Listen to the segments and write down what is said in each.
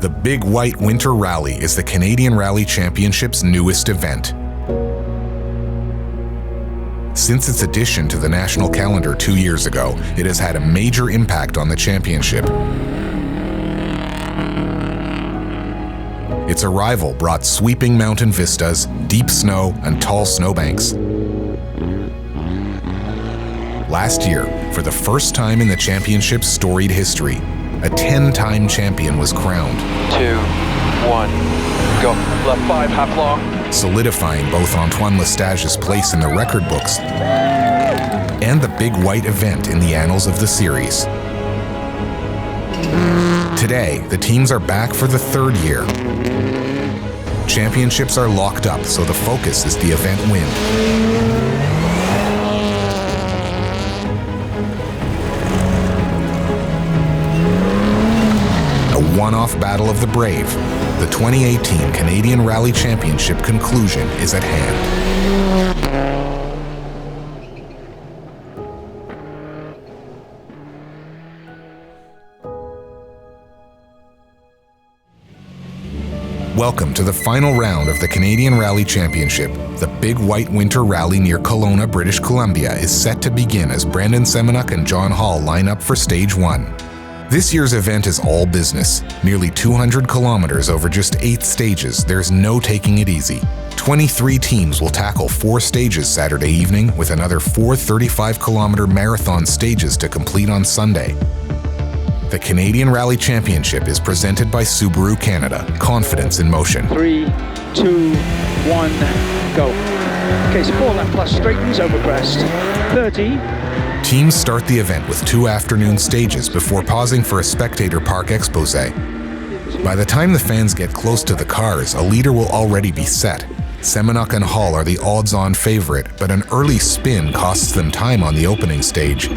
The Big White Winter Rally is the Canadian Rally Championship's newest event. Since its addition to the national calendar 2 years ago, it has had a major impact on the championship. Its arrival brought sweeping mountain vistas, deep snow, and tall snowbanks. Last year, for the first time in the championship's storied history, a 10-time champion was crowned. 2, 1, go. Left 5, half long. Solidifying both Antoine Lestage's place in the record books and the Big White event in the annals of the series. Today, the teams are back for the third year. Championships are locked up, so the focus is the event win. A one-off battle of the brave. The 2018 Canadian Rally Championship conclusion is at hand. Welcome to the final round of the Canadian Rally Championship. The Big White Winter Rally near Kelowna, British Columbia is set to begin as Brandon Semenuk and John Hall line up for Stage 1. This year's event is all business. Nearly 200 kilometers over just 8 stages, there's no taking it easy. 23 teams will tackle 4 stages Saturday evening, with another 4 35-kilometer marathon stages to complete on Sunday. The Canadian Rally Championship is presented by Subaru Canada. Confidence in motion. 3, 2, 1, go. Okay, so 4 left plus straightens over crest. 30. Teams start the event with 2 afternoon stages before pausing for a spectator park expose. By the time the fans get close to the cars, a leader will already be set. Semenuk and Hall are the odds-on favorite, but an early spin costs them time on the opening stage.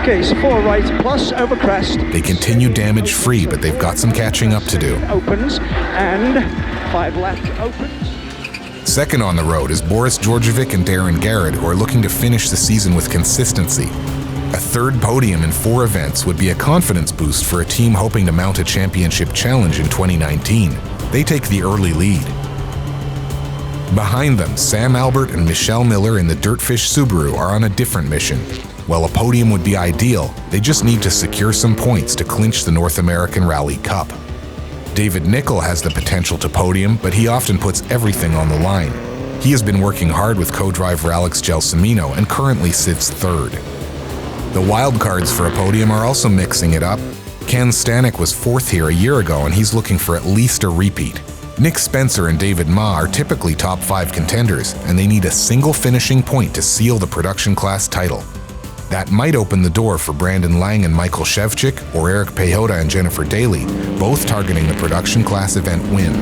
Okay, so 4 right plus over crest. They continue damage-free, but they've got some catching up to do. Opens, and 5 left opens. Second on the road is Boris Djordjevic and Darren Garrett, who are looking to finish the season with consistency. A third podium in 4 events would be a confidence boost for a team hoping to mount a championship challenge in 2019. They take the early lead. Behind them, Sam Albert and Michelle Miller in the Dirtfish Subaru are on a different mission. While a podium would be ideal, they just need to secure some points to clinch the North American Rally Cup. David Nickel has the potential to podium, but he often puts everything on the line. He has been working hard with co-driver Alex Gelsomino and currently sits third. The wildcards for a podium are also mixing it up. Ken Stanek was 4th here a year ago, and he's looking for at least a repeat. Nick Spencer and David Ma are typically top 5 contenders, and they need a single finishing point to seal the production class title. That might open the door for Brandon Lang and Michael Shevchik, or Eric Pejota and Jennifer Daly, both targeting the production class event win.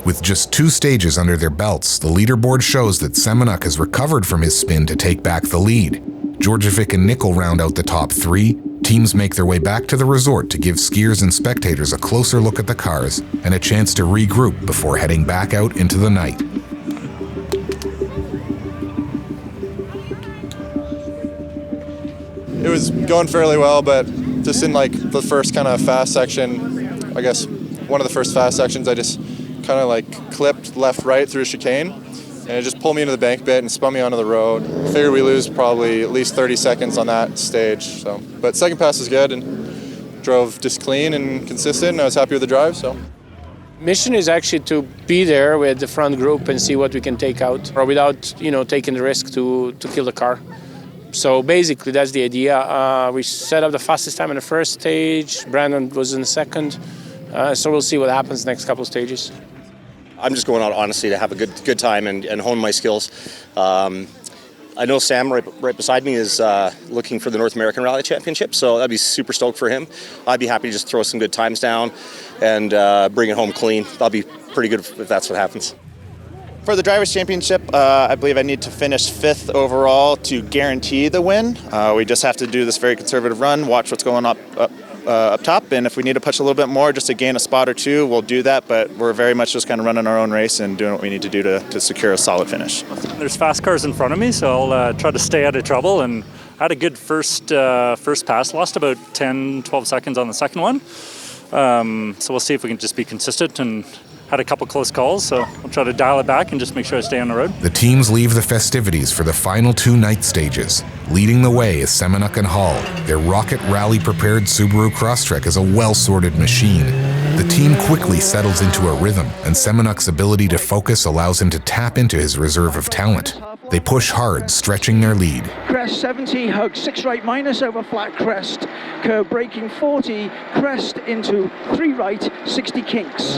With just 2 stages under their belts, the leaderboard shows that Semenuk has recovered from his spin to take back the lead. Djordjevic and Nickel round out the top 3. Teams make their way back to the resort to give skiers and spectators a closer look at the cars and a chance to regroup before heading back out into the night. It was going fairly well, but just in like the first kind of fast section, I guess one of the first fast sections, I just kind of like clipped left-right through a chicane, and it just pulled me into the bank bit and spun me onto the road. Figured we lose probably at least 30 seconds on that stage. So, but second pass was good and drove just clean and consistent, and I was happy with the drive. So. Mission is actually to be there with the front group and see what we can take out, or without taking the risk to kill the car. So basically, that's the idea. We set up the fastest time in the first stage. Brandon was in the second. So we'll see what happens next couple of stages. I'm just going out honestly to have a good time and hone my skills. I know Sam right beside me is looking for the North American Rally Championship, so I'd be super stoked for him. I'd be happy to just throw some good times down and bring it home clean. That'll be pretty good if that's what happens. For the Drivers' Championship, I believe I need to finish 5th overall to guarantee the win. We just have to do this very conservative run, watch what's going up top, and if we need to push a little bit more just to gain a spot or two, we'll do that, but we're very much just kind of running our own race and doing what we need to do to secure a solid finish. There's fast cars in front of me, so I'll try to stay out of trouble, and I had a good first pass, lost about 10-12 seconds on the second one, so we'll see if we can just be consistent, and had a couple close calls, so I'll try to dial it back and just make sure I stay on the road. The teams leave the festivities for the final 2 night stages. Leading the way is Semenuk and Hall. Their rocket rally-prepared Subaru Crosstrek is a well-sorted machine. The team quickly settles into a rhythm, and Semenuk's ability to focus allows him to tap into his reserve of talent. They push hard, stretching their lead. Crest 70, hug 6 right minus over flat crest. Curve braking 40, crest into 3 right, 60 kinks.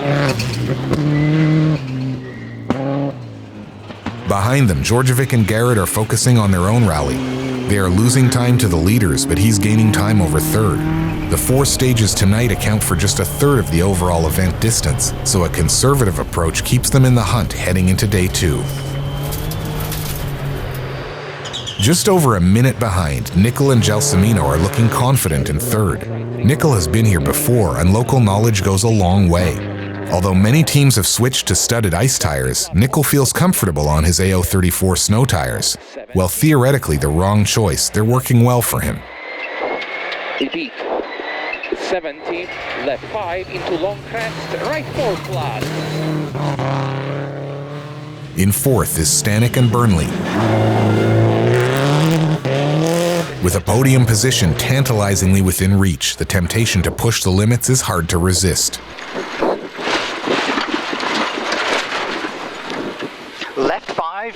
Behind them, Georgievic and Garrett are focusing on their own rally. They are losing time to the leaders, but he's gaining time over third. The 4 stages tonight account for just a third of the overall event distance, so a conservative approach keeps them in the hunt heading into day 2. Just over a minute behind, Nickel and Gelsomino are looking confident in third. Nickel has been here before, and local knowledge goes a long way. Although many teams have switched to studded ice tires, Nickel feels comfortable on his AO34 snow tires. While theoretically the wrong choice, they're working well for him. Repeat. 70, left 5 into long crest, right 4 flat. In fourth is Stanek and Burnley. With a podium position tantalizingly within reach, the temptation to push the limits is hard to resist. Left 5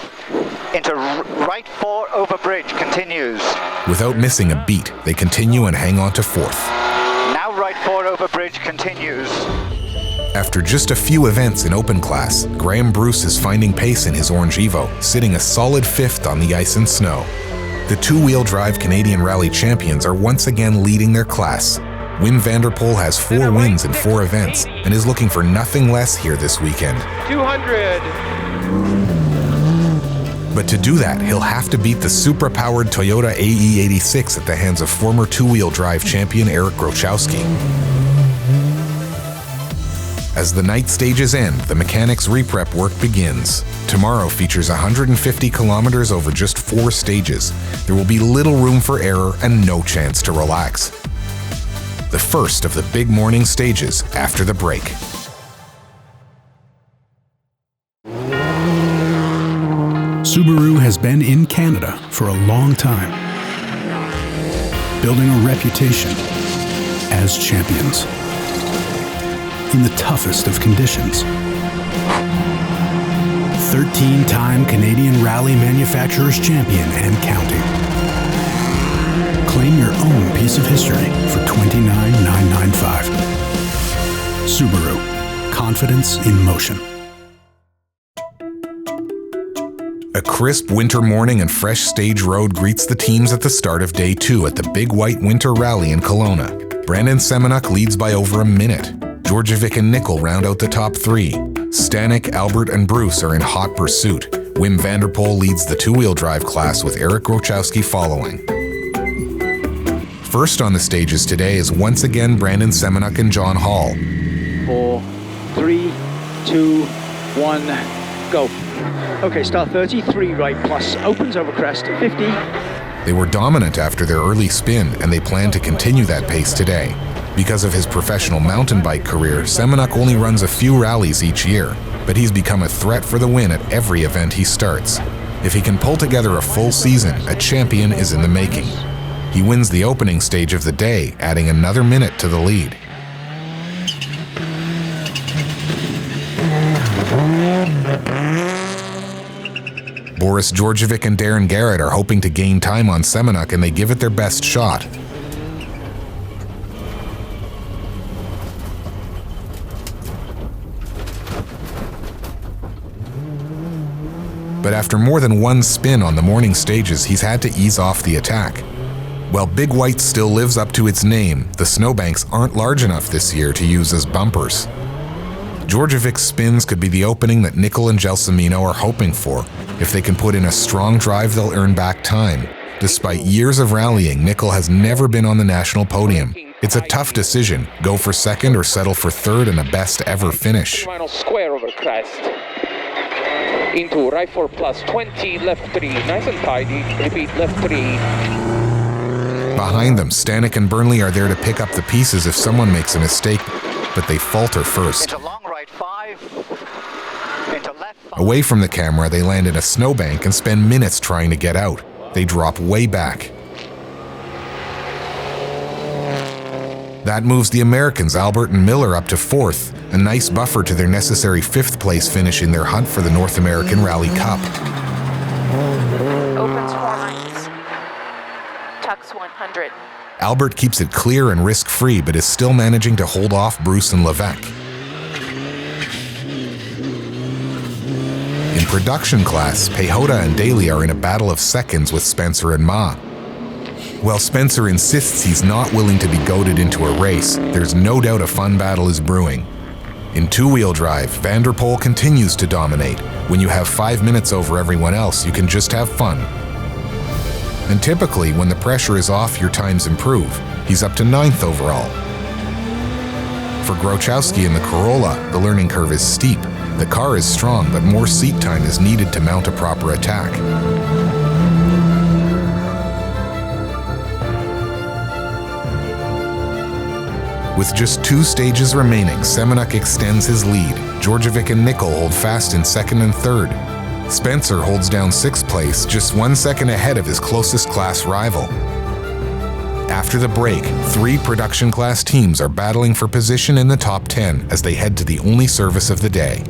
into right 4 over bridge continues. Without missing a beat, they continue and hang on to fourth. Now right 4 over bridge continues. After just a few events in open class, Graham Bruce is finding pace in his Orange Evo, sitting a solid 5th on the ice and snow. The 2-wheel drive Canadian Rally champions are once again leading their class. Wim Vanderpoel has 4 wins in 4 events and is looking for nothing less here this weekend. 200. But to do that, he'll have to beat the Supra-powered Toyota AE86 at the hands of former 2-wheel drive champion Eric Grochowski. As the night stages end, the mechanics' reprep work begins. Tomorrow features 150 kilometers over just 4 stages. There will be little room for error and no chance to relax. The first of the big morning stages after the break. Subaru has been in Canada for a long time, building a reputation as champions in the toughest of conditions. 13-time Canadian Rally Manufacturers Champion and counting. Claim your own piece of history for $29,995. Subaru, confidence in motion. A crisp winter morning and fresh stage road greets the teams at the start of day 2 at the Big White Winter Rally in Kelowna. Brandon Semenuk leads by over a minute. Georgievic and Nickel round out the top 3. Stanek, Albert, and Bruce are in hot pursuit. Wim Vanderpoel leads the 2-wheel drive class with Eric Grochowski following. First on the stages today is once again Brandon Semenuk and John Hall. 4, 3, 2, 1, go. Okay, start 30, 3 right plus, opens over crest, 50. They were dominant after their early spin, and they plan to continue that pace today. Because of his professional mountain bike career, Semenuk only runs a few rallies each year, but he's become a threat for the win at every event he starts. If he can pull together a full season, a champion is in the making. He wins the opening stage of the day, adding another minute to the lead. Boris Georgievic and Darren Garrett are hoping to gain time on Semenuk, and they give it their best shot. But after more than one spin on the morning stages, he's had to ease off the attack. While Big White still lives up to its name, the snowbanks aren't large enough this year to use as bumpers. Georgievic's spins could be the opening that Nickel and Gelsomino are hoping for. If they can put in a strong drive, they'll earn back time. Despite years of rallying, Nickel has never been on the national podium. It's a tough decision, go for second or settle for third in a best ever finish. Final square over crest. Into right 4 plus 20, left 3, nice and tidy. Repeat, left 3. Behind them, Stanek and Burnley are there to pick up the pieces if someone makes a mistake, but they falter first. Into long right 5. Into left 5. Away from the camera, they land in a snowbank and spend minutes trying to get out. They drop way back. That moves the Americans Albert and Miller up to 4th, a nice buffer to their necessary 5th place finish in their hunt for the North American Rally Cup. Opens 4 miles. Tucks 100. Albert keeps it clear and risk-free, but is still managing to hold off Bruce and Levesque. In production class, Pehota and Daly are in a battle of seconds with Spencer and Ma. While Spencer insists he's not willing to be goaded into a race, there's no doubt a fun battle is brewing. In two-wheel drive, Van der Poel continues to dominate. When you have 5 minutes over everyone else, you can just have fun. And typically, when the pressure is off, your times improve. He's up to 9th overall. For Grochowski in the Corolla, the learning curve is steep. The car is strong, but more seat time is needed to mount a proper attack. With just 2 stages remaining, Semenuk extends his lead. Djordjevic and Nickel hold fast in 2nd and 3rd. Spencer holds down 6th place, just 1 second ahead of his closest class rival. After the break, 3 production class teams are battling for position in the top 10 as they head to the only service of the day.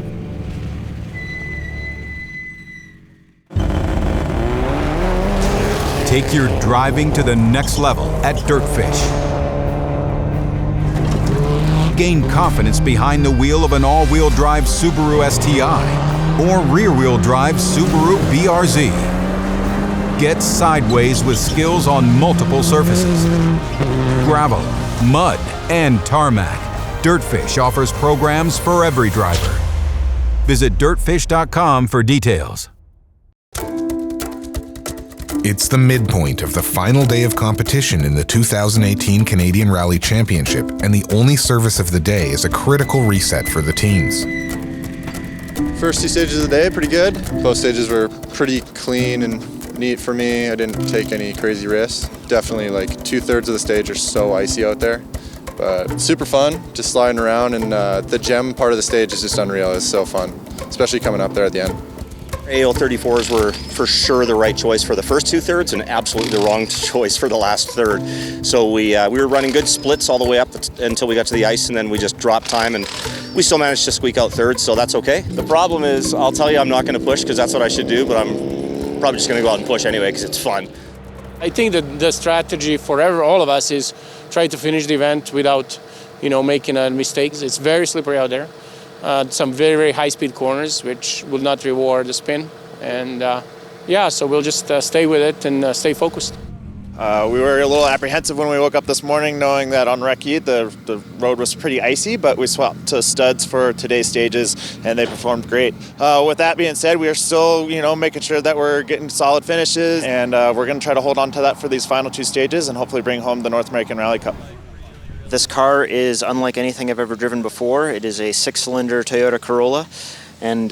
Take your driving to the next level at Dirtfish. Gain confidence behind the wheel of an all-wheel drive Subaru STI or rear-wheel drive Subaru BRZ. Get sideways with skills on multiple surfaces. Gravel, mud, and tarmac. Dirtfish offers programs for every driver. Visit dirtfish.com for details. It's the midpoint of the final day of competition in the 2018 Canadian Rally Championship, and the only service of the day is a critical reset for the teams. First 2 stages of the day, pretty good. Both stages were pretty clean and neat for me. I didn't take any crazy risks. Definitely like 2/3 of the stage are so icy out there, but super fun, just sliding around, and the gem part of the stage is just unreal. It's so fun, especially coming up there at the end. AO34s were for sure the right choice for the first 2/3 and absolutely the wrong choice for the last third. So we were running good splits all the way up until we got to the ice, and then we just dropped time, and we still managed to squeak out third, so that's okay. The problem is, I'll tell you, I'm not going to push because that's what I should do, but I'm probably just going to go out and push anyway because it's fun. I think that the strategy for all of us is try to finish the event without, making mistakes. It's very slippery out there. Some very, very high-speed corners, which will not reward the spin. And so we'll just stay with it and stay focused. We were a little apprehensive when we woke up this morning, knowing that on Recce the road was pretty icy, but we swapped to studs for today's stages, and they performed great. With that being said, we are still, making sure that we're getting solid finishes, and we're going to try to hold on to that for these final 2 stages and hopefully bring home the North American Rally Cup. This car is unlike anything I've ever driven before. It is a 6-cylinder Toyota Corolla, and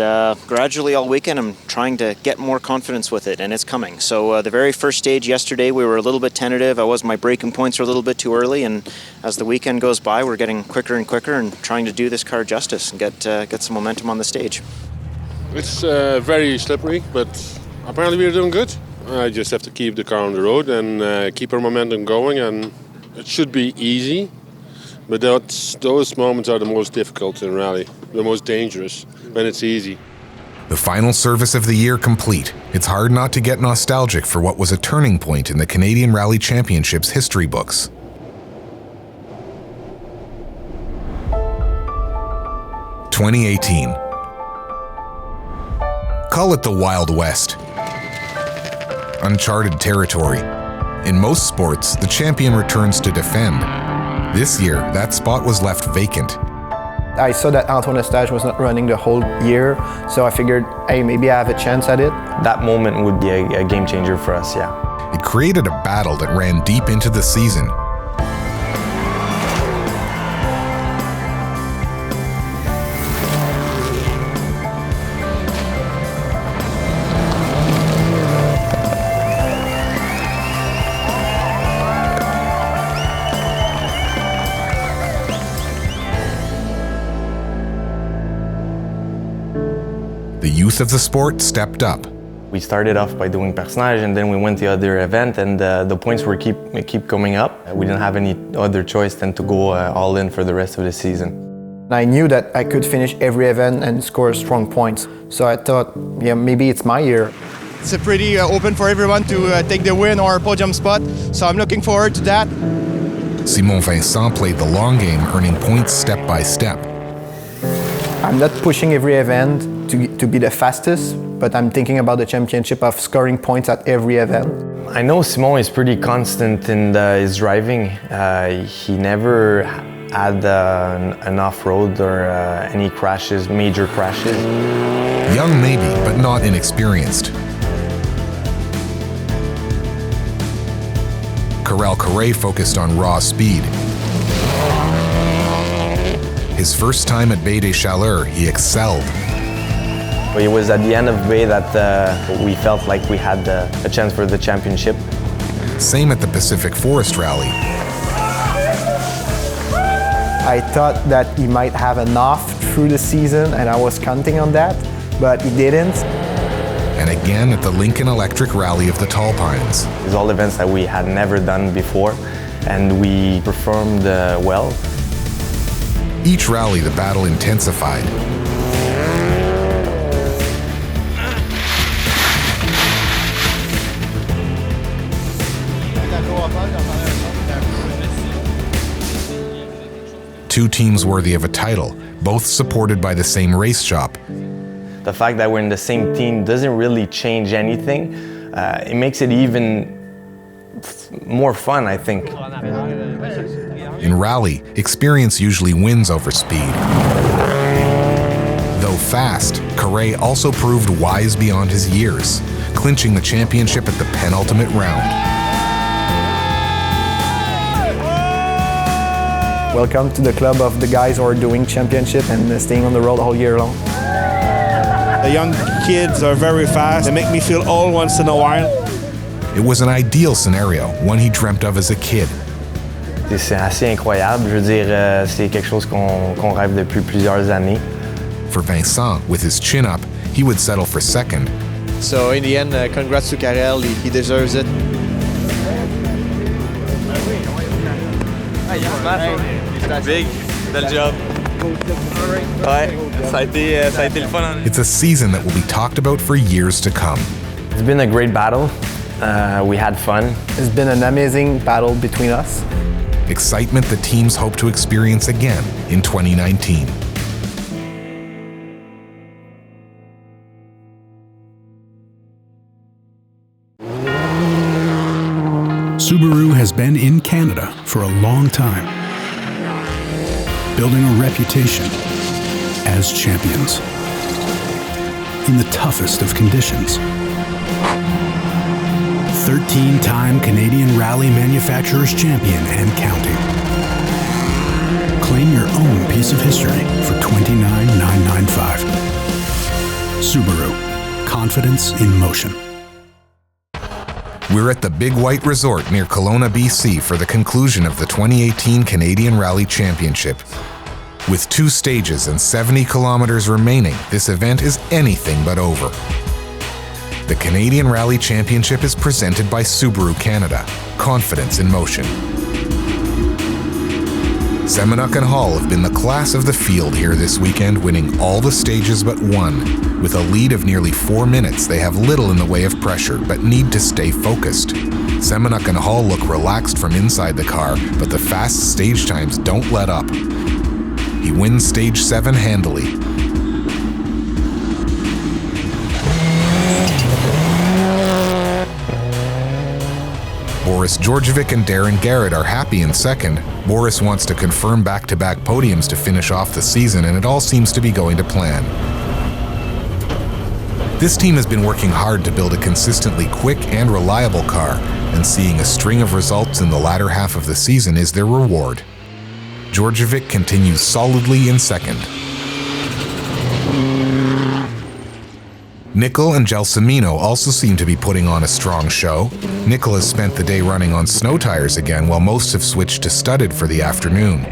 gradually all weekend I'm trying to get more confidence with it, and it's coming. So the very first stage yesterday we were a little bit tentative. My braking points were a little bit too early, and as the weekend goes by we're getting quicker and quicker and trying to do this car justice and get some momentum on the stage. It's very slippery, but apparently we're doing good. I just have to keep the car on the road and keep our momentum going, and it should be easy. But those moments are the most difficult in rally, the most dangerous, when it's easy. The final service of the year complete. It's hard not to get nostalgic for what was a turning point in the Canadian Rally Championships history books. (2018) Call it the Wild West. Uncharted territory. In most sports, the champion returns to defend. This year, that spot was left vacant. I saw that Antoine Lestage was not running the whole year, so I figured, hey, maybe I have a chance at it. That moment would be a game changer for us, yeah. It created a battle that ran deep into the season. youth of the sport stepped up. We started off by doing personnage, and then we went to the other event, and the points were keep coming up. We didn't have any other choice than to go all in for the rest of the season. I knew that I could finish every event and score strong points. So I thought, yeah, maybe it's my year. It's a pretty open for everyone to take the win or podium spot, so I'm looking forward to that. Simon Vincent played the long game, earning points step by step. I'm not pushing every event to be the fastest, but I'm thinking about the championship of scoring points at every event. I know Simon is pretty constant in his driving. He never had an off-road or any crashes, major crashes. Young maybe, but not inexperienced. Carré focused on raw speed. His first time at Baie des Chaleurs, he excelled. It was at the end of Baie that we felt like we had a chance for the championship. Same at the Pacific Forest Rally. I thought that he might have an off through the season, and I was counting on that, but he didn't. And again at the Lincoln Electric Rally of the Tall Pines. It's all events that we had never done before, and we performed well. Each rally, the battle intensified. Two teams worthy of a title, both supported by the same race shop. The fact that we're in the same team doesn't really change anything. It makes it even more fun, I think. In rally, experience usually wins over speed. Though fast, Carré also proved wise beyond his years, clinching the championship at the penultimate round. Welcome to the club of the guys who are doing championship and staying on the road all year long. The young kids are very fast. They make me feel old once in a while. It was an ideal scenario, one he dreamt of as a kid. C'est assez incroyable. Je veux dire, c'est quelque chose qu'on rêve depuis plusieurs années. For Vincent, with his chin up, he would settle for second. So in the end, congrats to Karel. He deserves it. Big, bel job. Ouais, ça a été le fun. It's a season that will be talked about for years to come. It's been a great battle. We had fun. It's been an amazing battle between us. Excitement the teams hope to experience again in 2019. Subaru has been in Canada for a long time, building a reputation as champions in the toughest of conditions. 13-time Canadian Rally Manufacturers Champion and counting. Claim your own piece of history for $29,995. Subaru, confidence in motion. We're at the Big White Resort near Kelowna, BC for the conclusion of the 2018 Canadian Rally Championship. With 2 stages and 70 kilometers remaining, this event is anything but over. The Canadian Rally Championship is presented by Subaru Canada, confidence in motion. Semenuk and Hall have been the class of the field here this weekend, winning all the stages but one. With a lead of nearly 4 minutes, they have little in the way of pressure, but need to stay focused. Semenuk and Hall look relaxed from inside the car, but the fast stage times don't let up. He wins stage 7 handily. Boris Djordjevic and Darren Garrett are happy in second. Boris wants to confirm back-to-back podiums to finish off the season, and it all seems to be going to plan. This team has been working hard to build a consistently quick and reliable car, and seeing a string of results in the latter half of the season is their reward. Djordjevic continues solidly in second. Nickel and Gelsomino also seem to be putting on a strong show. Nickel has spent the day running on snow tires again, while most have switched to studded for the afternoon.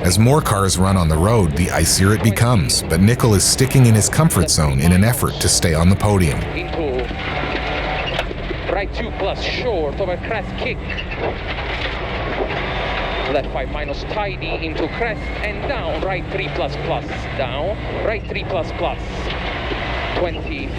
As more cars run on the road, the icier it becomes, but Nickel is sticking in his comfort zone in an effort to stay on the podium. Into right 2 plus short over crest kick. Left 5 minus tidy into crest and down. Right 3 plus plus down. Right 3 plus plus. 20.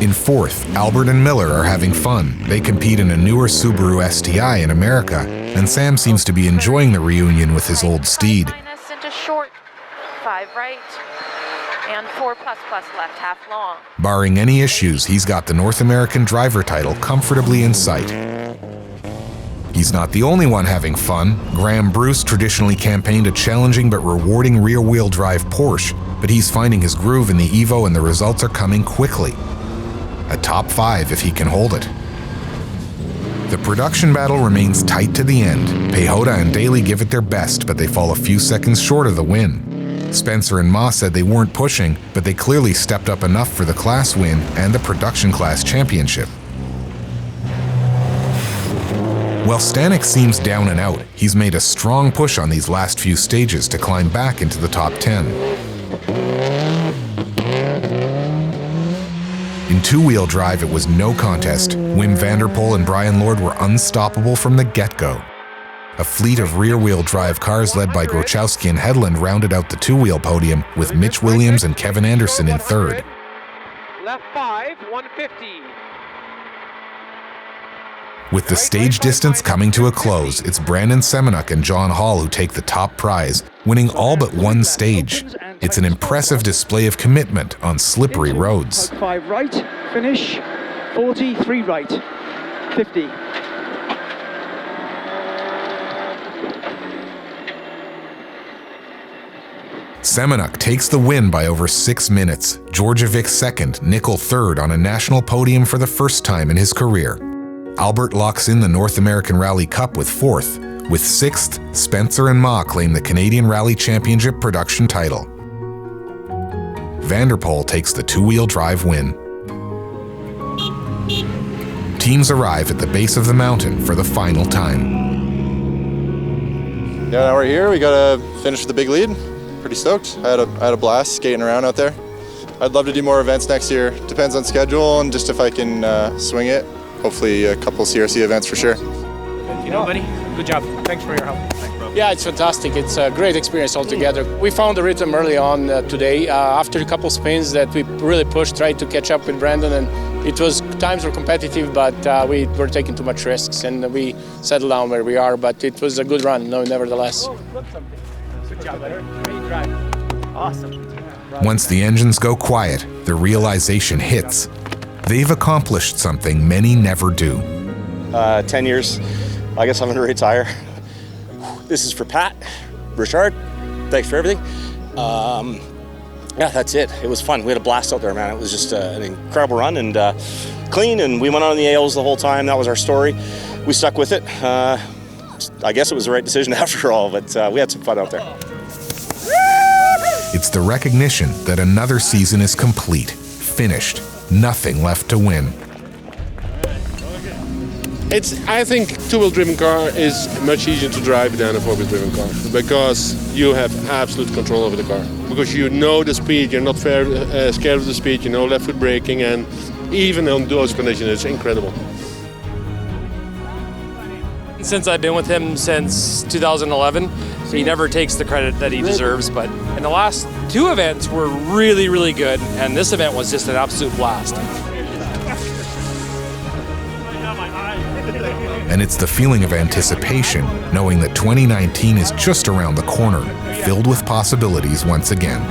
In fourth, Albert and Miller are having fun. They compete in a newer Subaru STI in America, and Sam seems to be enjoying the reunion with his old steed. Minus into short. 5 right. And 4 plus plus left, half long. Barring any issues, he's got the North American driver title comfortably in sight. He's not the only one having fun. Graham Bruce traditionally campaigned a challenging but rewarding rear-wheel drive Porsche, but he's finding his groove in the Evo and the results are coming quickly. A top 5 if he can hold it. The production battle remains tight to the end. Pejota and Daly give it their best, but they fall a few seconds short of the win. Spencer and Ma said they weren't pushing, but they clearly stepped up enough for the class win and the production class championship. While Stanek seems down and out, he's made a strong push on these last few stages to climb back into the top 10. In two-wheel drive, it was no contest. Wim Vanderpoel and Brian Lord were unstoppable from the get-go. A fleet of rear-wheel drive cars led by Grochowski and Hedlund rounded out the two-wheel podium, with Mitch Williams and Kevin Anderson in third. Left 5, 150. With the stage distance coming to a close, it's Brandon Semenuk and John Hall who take the top prize, winning all but one stage. It's an impressive display of commitment on slippery roads. 5 right, finish. 40, 3 right, 50. Semenuk takes the win by over 6 minutes. Georgievic second, Nickel third on a national podium for the first time in his career. Albert locks in the North American Rally Cup with fourth. With sixth, Spencer and Ma claim the Canadian Rally Championship production title. Vanderpoel takes the two-wheel drive win. Teams arrive at the base of the mountain for the final time. Yeah, now we're here. We gotta finish with the big lead. Pretty stoked. I had a blast skating around out there. I'd love to do more events next year. Depends on schedule and just if I can swing it. Hopefully a couple CRC events for sure. You know, buddy, good job. Thanks for your help. Thanks, bro. Yeah, it's fantastic. It's a great experience altogether. We found the rhythm early on today. After a couple spins that we really pushed, tried to catch up with Brandon, and times were competitive, but we were taking too much risks, and we settled down where we are. But it was a good run, nevertheless. Good job, buddy. Great drive. Awesome. Once the engines go quiet, the realization hits. They've accomplished something many never do. 10 years. I guess I'm going to retire. This is for Pat, Richard. Thanks for everything. Yeah, that's it. It was fun. We had a blast out there, man. It was just an incredible run and clean, and we went on the AOs the whole time. That was our story. We stuck with it. I guess it was the right decision after all, but we had some fun out there. It's the recognition that another season is complete, finished, nothing left to win. I think two-wheel driven car is much easier to drive than a four-wheel driven car because you have absolute control over the car. Because you know the speed, you're not scared of the speed, you know left foot braking, and even on those conditions, it's incredible. Since I've been with him since 2011, he never takes the credit that he deserves, but in the last two events were really, really good, and this event was just an absolute blast. And it's the feeling of anticipation, knowing that 2019 is just around the corner, filled with possibilities once again.